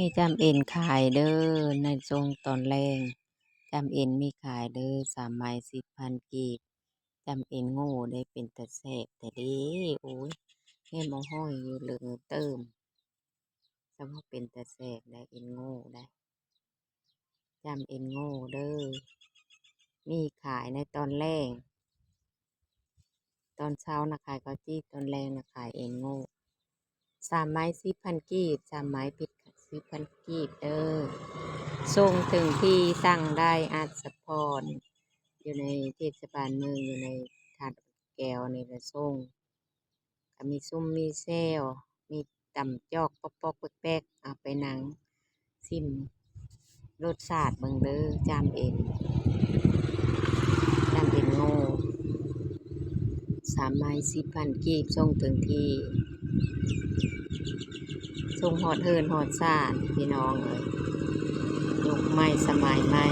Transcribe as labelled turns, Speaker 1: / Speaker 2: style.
Speaker 1: มีจำเอ็นขายเด้อในทรงตอนแรงจำเอ็นมีขายเด้อ3 ไม้ 10,000กีบจำเอ็นโง่ได้เป็นตาแซ่บแต่เด้โอ้ยแค่มาห้อยอยู่เหลืองเติมสำหรับเป็นตาแซ่บได้เอ็นโง่ได้จำเอ็นโง่เด้อมีขายในตอนแรงตอนเช้านะขายข้าวจี้ตอนแรงนะขายเอ็นโง่3 ไม้ 10,000กีบ3 ไม้10,000กีบเด้อ ส่งถึงที่สั่งได้อาจสะพรอยู่ในเทศบาลเมืองอยู่ในถาดแก้วนี่ละส่งก็มีซุ้มมีแซวมีตำจอกปอกปอกแป๊กๆเอาไปนังซิมรสชาติเบิ่งเด้อจามเอ็นโง่3 ไม้ 10,000กีบส่งถึงที่ส่งฮอดเฮินฮอดซ่านพี่น้องเอ้ยยุคใหม่สมัยใหม่